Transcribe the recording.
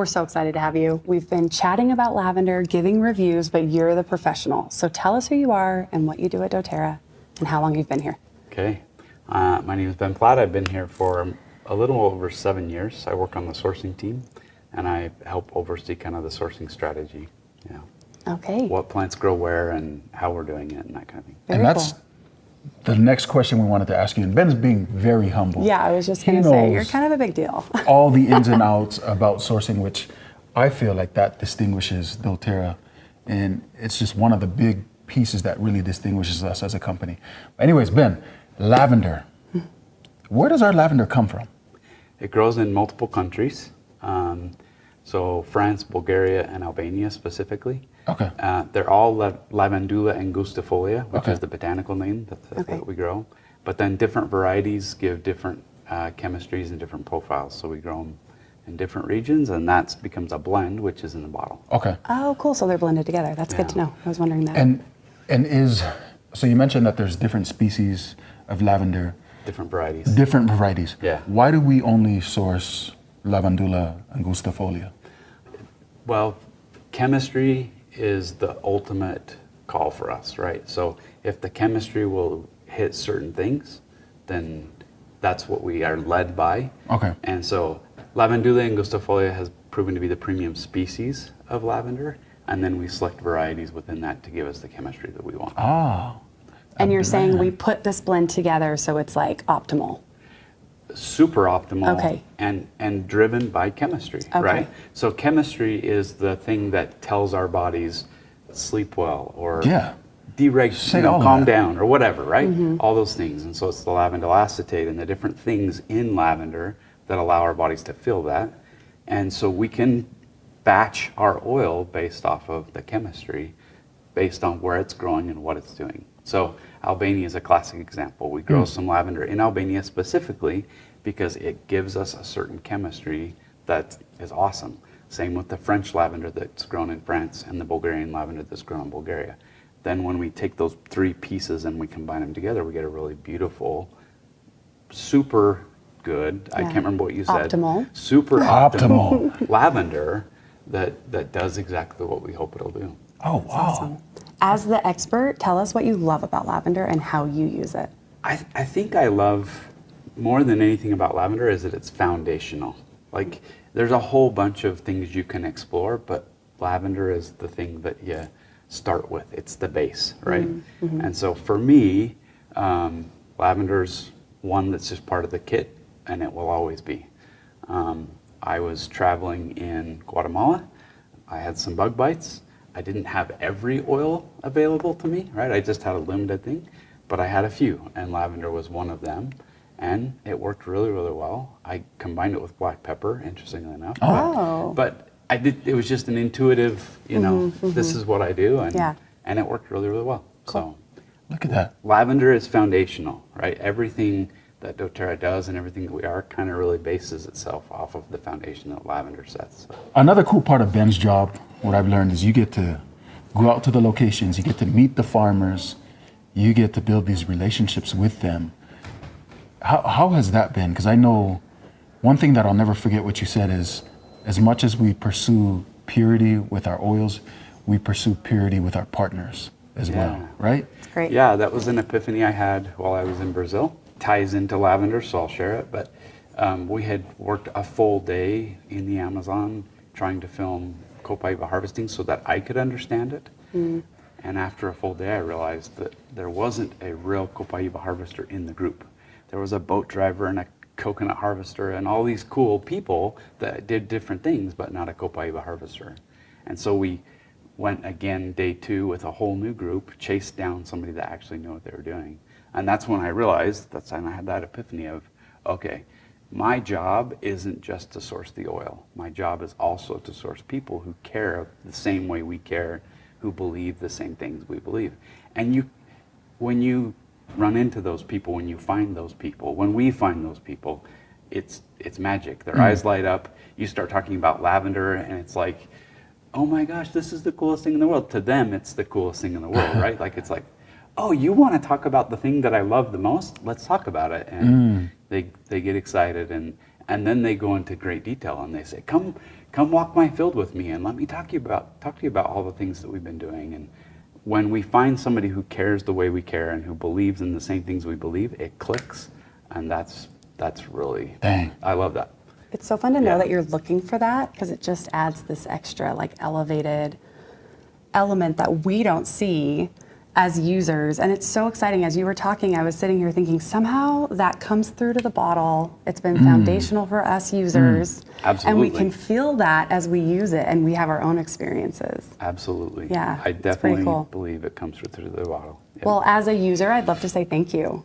We're so excited to have you. We've been chatting about lavender, giving reviews, but you're the professional. So tell us who you are and what you do at doTERRA and how long you've been here. Okay. My name is Ben Platt. I've been here for a little over 7 years. I work on the sourcing team, and I help oversee kind of the sourcing strategy. Yeah. Okay. What plants grow where and how we're doing it and that kind of thing. Very that's cool. the next question we wanted to ask you. And Ben's being very humble. Yeah, I was just going to say, you're kind of a big deal. all the ins and outs about sourcing, which I feel like that distinguishes doTERRA. And it's just one of the big pieces that really distinguishes us as a company. Anyways, Ben, lavender. Where does our lavender come from? It grows in multiple countries. So France, Bulgaria, and Albania specifically. Okay. They're all levendula angustifolia, which Okay. is the botanical name Okay. that we grow. But then different varieties give different chemistries and different profiles. So we grow them in different regions, and that becomes a blend, which is in the bottle. Okay. Oh, cool. So they're blended together. That's good to know. I was wondering that. And so you mentioned that there's different species of lavender. Different varieties. Different varieties. Yeah. Why do we only source lavendula angustifolia? Well, chemistry is the ultimate call for us, right? So if the chemistry will hit certain things, then that's what we are led by. Okay. And so Lavendula angustifolia has proven to be the premium species of lavender, and then we select varieties within that to give us the chemistry that we want. Ah. And you're saying we put this blend together so it's like optimal. Super optimal. Okay. and driven by chemistry, Okay. right? So chemistry is the thing that tells our bodies sleep well or Yeah. deregulate, all of calm that. down or whatever, right? All those things. And so it's the lavendyl acetate and the different things in lavender that allow our bodies to feel that. And so we can batch our oil based off of the chemistry, based on where it's growing and what it's doing. So Albania is a classic example. We grow some lavender in Albania specifically because it gives us a certain chemistry that is awesome. Same with the French lavender that's grown in France and the Bulgarian lavender that's grown in Bulgaria. Then when we take those three pieces and we combine them together, we get a really beautiful, super good, I can't remember what you said. Optimal. Super Optimal. optimal lavender that does exactly what we hope it'll do. Oh, wow. Awesome. As the expert, tell us what you love about lavender and how you use it. I think I love more than anything about lavender is that it's foundational. Like there's a whole bunch of things you can explore, but lavender is the thing that you start with. It's the base, right? And so for me, lavender's one that's just part of the kit, and it will always be. I was traveling in Guatemala. I had some bug bites. I didn't have every oil available to me, right? I just had a limited thing, but I had a few, and lavender was one of them, and it worked really, really well. I combined it with black pepper, interestingly enough. Oh. But I did. It was just an intuitive, this is what I do, and it worked really, really well. So, Look at that. lavender is foundational, right? Everything that doTERRA does and everything that we are kind of really bases itself off of the foundation that lavender sets. So. Another cool part of Ben's job, what I've learned, is you get to go out to the locations, you get to meet the farmers, you get to build these relationships with them. How has that been? Because I know one thing that I'll never forget what you said is, as much as we pursue purity with our oils, we pursue purity with our partners as well, right? Great. Yeah, that was an epiphany I had while I was in Brazil. Ties into lavender, so I'll share it. But we had worked a full day in the Amazon trying to film copaiba harvesting so that I could understand it. And after a full day, I realized that there wasn't a real copaiba harvester in the group. There was a boat driver and a coconut harvester and all these cool people that did different things, but not a copaiba harvester. And so we went again day 2 with a whole new group, chased down somebody that actually knew what they were doing. And that's when I realized, and I had that epiphany of, okay, my job isn't just to source the oil. My job is also to source people who care the same way we care, who believe the same things we believe. And when you run into those people, when you find those people, when we find those people, it's magic. Their eyes light up. You start talking about lavender and it's like, oh my gosh, this is the coolest thing in the world. To them, it's the coolest thing in the world, right? Like it's like, oh, you want to talk about the thing that I love the most? Let's talk about it. And they get excited. And And then they go into great detail and they say, come walk my field with me and let me talk to you about all the things that we've been doing. And when we find somebody who cares the way we care and who believes in the same things we believe, it clicks. And that's really, Dang. I love that. It's so fun to know Yeah. that you're looking for that, because it just adds this extra like elevated element that we don't see as users. And it's so exciting. As you were talking, I was sitting here thinking somehow that comes through to the bottle. It's been foundational for us users. And we Absolutely. can feel that as we use it and we have our own experiences. Absolutely. Yeah, I it's pretty definitely cool. believe it comes through the bottle. Yeah. Well, as a user, I'd love to say thank you.